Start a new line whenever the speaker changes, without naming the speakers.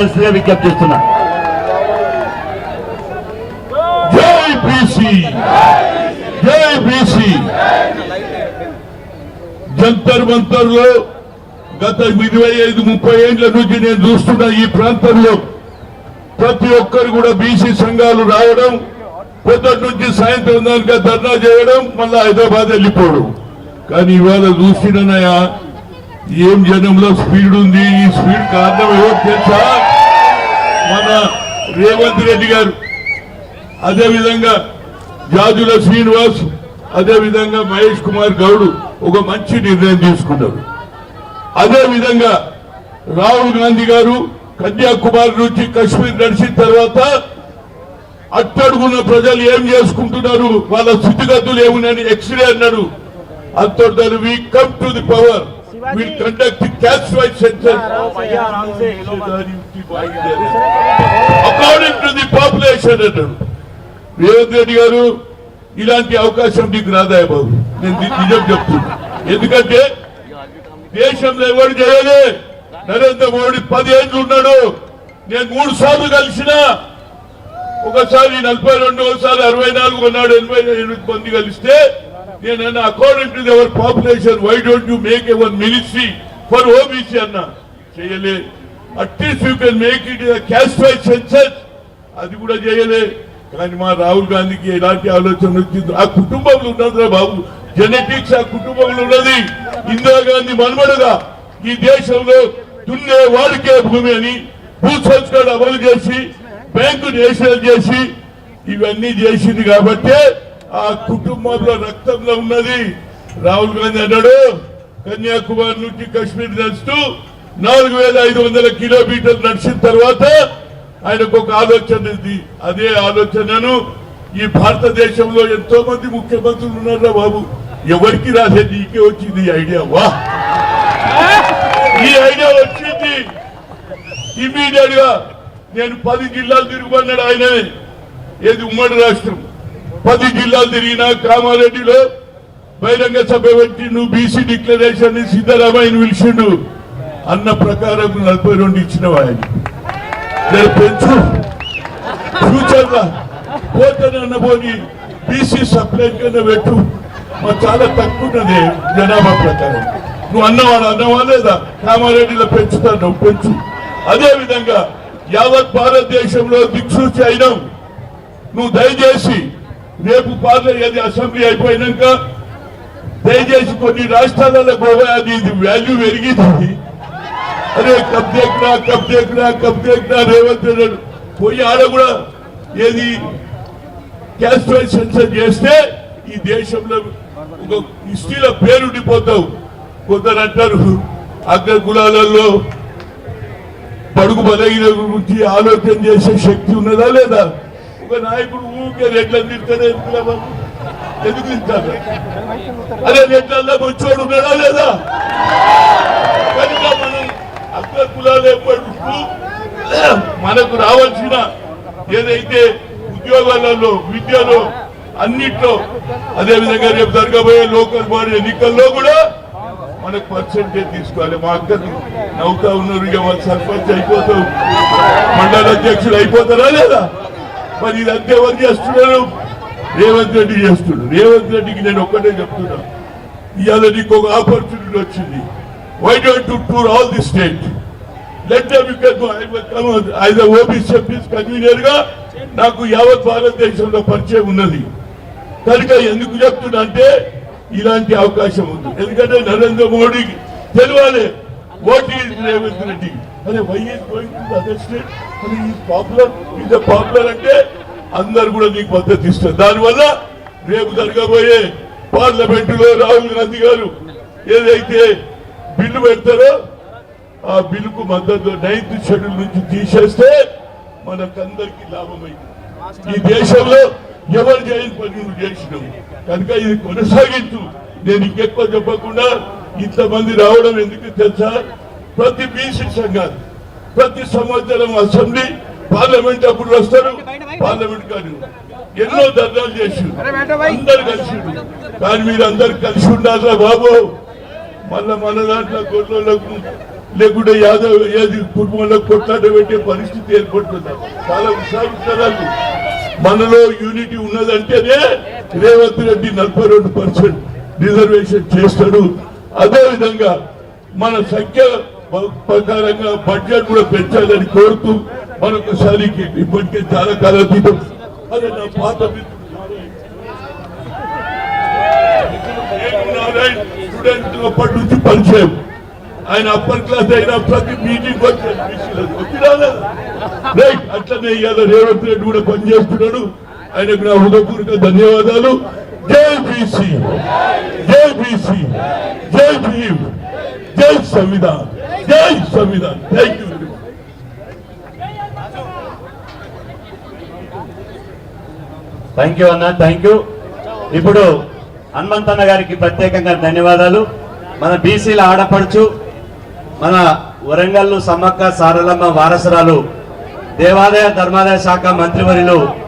విజ్ఞప్తి చేస్తున్నా.
జై బీసీ, జై బీసీ. జంతర్ మంతర్ లో గత 25-30 ఏళ్ల నుంచి నేను చూస్తున్న ఈ ప్రాంతంలో ప్రతి ఒక్కరు కూడా బీసీ సంఘాలు రావడం, పొద్దుటి నుంచి సాయంత్రం దాకా ధర్నా చేయడం, మళ్ళా హైదరాబాద్ వెళ్ళిపోవడం. కానీ ఇవాళ చూసినయా ఏం జనంలో స్పీడ్ ఉంది. ఈ స్పీడ్ కారణం ఎవరు తెలుసా? మన రేవంత్ రెడ్డి గారు, అదేవిధంగా జాజుల శ్రీనివాస్, అదేవిధంగా మహేష్ కుమార్ గౌడ్ ఒక మంచి నిర్ణయం తీసుకున్నారు. అదేవిధంగా రాహుల్ గాంధీ గారు కన్యాకుమారి నుంచి కశ్మీర్ నడిచిన తర్వాత అట్టడుగున్న ప్రజలు ఏం చేసుకుంటున్నారు, వాళ్ళ స్థితిగతులు ఏమున్నాయని ఎక్స్రే అన్నాడు. అంతటి we come to the power, will conduct caste wise census according to the population అన్నాడు. రేవంత్ రెడ్డి గారు, ఇలాంటి అవకాశం నీకు రాదా బాబు? నేను నిజం చెప్తున్నా. ఎందుకంటే దేశంలో ఎవరు చేయలే. నరేంద్ర మోడీ 10 ఏళ్ళు ఉన్నాడు. నేను 3 సార్లు కలిసిన, ఒకసారి 42, ఒకసారి 64 ఉన్నాడు. 88 మంది కలిస్తే నేను according to our population why don't you make ever ministry for OBC అన్నా. చేయలే. At least you can make it caste wise census, అది కూడా చేయలే. కానీ మా రాహుల్ గాంధీకి ఎలాంటి ఆలోచన వచ్చింది? ఆ కుటుంబంలో ఉన్నదిరా బాబు, జెనెటిక్స్ ఆ కుటుంబంలో ఉన్నది. ఇందిరాగాంధీ మనమడుగా ఈ దేశంలో దున్నే వాడికే భూమి అని భూ సంస్కరణ అమలు చేసి బ్యాంకు నేషనల్ చేసి ఇవన్నీ చేసింది. కాబట్టి ఆ కుటుంబంలో రక్తంలో ఉన్నది. రాహుల్ గాంధీ అన్నాడు, కన్యాకుమారి నుంచి కశ్మీర్ నడుస్తూ 4500 కిలోమీటర్లు నడిచిన తర్వాత ఆయనకు ఒక ఆలోచన ఉంది. అదే ఆలోచనను ఈ భారతదేశంలో ఎంతో మంది ముఖ్యమంత్రులు ఉన్నారా బాబు, ఎవరికి రాసే నీకే వచ్చింది ఈ ఐడియా. వా, ఈ ఐడియా వచ్చింది ఇమీడియట్ గా. నేను 10 జిల్లాలు తిరుగుమన్నాడు ఆయనే. ఏది ఉమ్మడి రాష్ట్రం 10 జిల్లాలు తిరిగినా కామారెడ్డిలో బహిరంగ సభ పెట్టి నువ్వు బీసీ డిక్లరేషన్ సిద్ధరామయ్యను పిలిచిండు. అన్న ప్రకారం 42 ఇచ్చిన ఆయన. నేను పెంచు ఫ్యూచర్ గా పోతానన్న పోని బీసీ సప్లై కన్నా పెట్టు, చాలా తక్కువ ఉన్నది జనాభా ప్రకారం. నువ్వు అన్నవా లేదా? కామారెడ్డిలో పెంచుతాను, పెంచు. అదే విధంగా యావత్ భారతదేశంలో దిక్సూచి అయినాం. నువ్వు దయచేసి రేపు పార్లమెంట్ అసెంబ్లీ అయిపోయినాక దయచేసి కొన్ని రాష్ట్రాలలో పోవా, అది వాల్యూ పెరిగింది. అరే కబ్ దేఖ్నా రేవంత్ రెడ్డి పోయి ఆడ కూడా ఏది క్యాస్ట్ వైజ్ సెన్సస్ చేస్తే ఈ దేశంలో ఒక హిస్టరీలో పేరుండిపోతావు. కొందరు అంటారు అగ్ర కులాలలో బడుగు బలహీన గురించి ఆలోచన చేసే శక్తి ఉన్నదా లేదా? ఒక నాయకుడు ఊరికే రెడ్లను తింటాడే ఎందుకు తింటారు? అదే రెడ్లలో వచ్చాడు ఉన్నాడా లేదా? కనుక మనం అగ్ర కులాలు ఎప్పటికూ మనకు రావాల్సిన ఏదైతే ఉద్యోగాలలో, విద్యలో, అన్నిట్లో, అదేవిధంగా రేపు జరగబోయే లోకల్ బాడీ ఎన్నికల్లో కూడా మనకు పర్సెంటేజ్ తీసుకోవాలి. మా అక్కలు నవ్వుతా ఉన్నారు, ఇక వాళ్ళు సర్పంచ్ అయిపోతావు, మండల అధ్యక్షుడు అయిపోతారా లేదా? మరి ఇదంతా ఎవరు చేస్తున్నారు? రేవంత్ రెడ్డి చేస్తున్నాడు. రేవంత్ రెడ్డికి నేను ఒక్కటే చెప్తున్నా, ఇవాళ నీకు ఒక ఆపర్చునిటీ వచ్చింది. Why don't you tour all the state, let them as a OBC MPs convener గా నాకు యావత్ భారతదేశంలో పరిచయం ఉన్నది. కనుక ఎందుకు చెప్తున్నా అంటే ఇలాంటి అవకాశం ఉంది. ఎందుకంటే నరేంద్ర మోడీకి తెలియాలి వాట్ ఈజ్ రేవంత్ రెడ్డి. అదే why is going to other state, is popular అంటే అందరు కూడా నీకు మద్దతు ఇస్తారు. దానివల్ల రేపు జరగబోయే పార్లమెంటులో రాహుల్ గాంధీ గారు ఏదైతే బిల్లు పెడతారో ఆ బిల్లుకు మద్దతు 9th షెడ్యూల్ నుంచి తీసేస్తే మనకందరికీ లాభమైంది. ఈ దేశంలో ఎవరు చేయని పని నువ్వు చేసినావు కనుక ఇది కొనసాగించు. నేను ఇంకెక్కువ చెప్పకుండా ఇంతమంది రావడం ఎందుకు తెలుసా? ప్రతి బీసీ సంఘాలు ప్రతి సంవత్సరం అసెంబ్లీ పార్లమెంట్ అప్పుడు వస్తారు, పార్లమెంట్ కానీ ఎన్నో ధర్నాలు చేసి అందరు కలిసి. కానీ మీరు అందరు కలిసి ఉండాలిరా బాబు. మళ్ళా మన దాంట్లో గొర్రెలకు లేకుంటే యాదవ్ ఏది కుటుంబంలో కొట్లాట పెట్టే పరిస్థితి ఏర్పడుతుంది. చాలా విషయాలు మనలో యూనిటీ ఉన్నదంటేనే రేవంత్ రెడ్డి 42% రిజర్వేషన్ చేస్తాడు. అదే విధంగా మన సంఖ్య ప్రకారంగా బడ్జెట్ కూడా పెంచాలని కోరుతూ మరొకసారి ఇప్పటికే చాలా కాలం అదే నా పాత నారాయణ స్టూడెంట్ అప్పటి నుంచి పరిచయం. ఆయన అప్పర్ క్లాస్ అయినా ప్రతి మీటింగ్ వచ్చి రైట్ అట్లనే ఇవాళ రేవంత్ రెడ్డి కూడా పనిచేస్తున్నాడు. ఆయనకు నా హృదయపూర్వక ధన్యవాదాలు. జై బీసీ, జై బీసీ, జై భీమ్, జై సంవిధాన్, జై Samvidhan. Thank you.
Thank you అన్న, థ్యాంక్ యూ. ఇప్పుడు హనుమంతన్న గారికి ప్రత్యేకంగా ధన్యవాదాలు. మన బీసీల ఆడపడుచు, మన వరంగల్ సమ్మక్క సారలమ్మ వారసురాలు, దేవాదాయ ధర్మాదాయ శాఖ మంత్రివర్యులు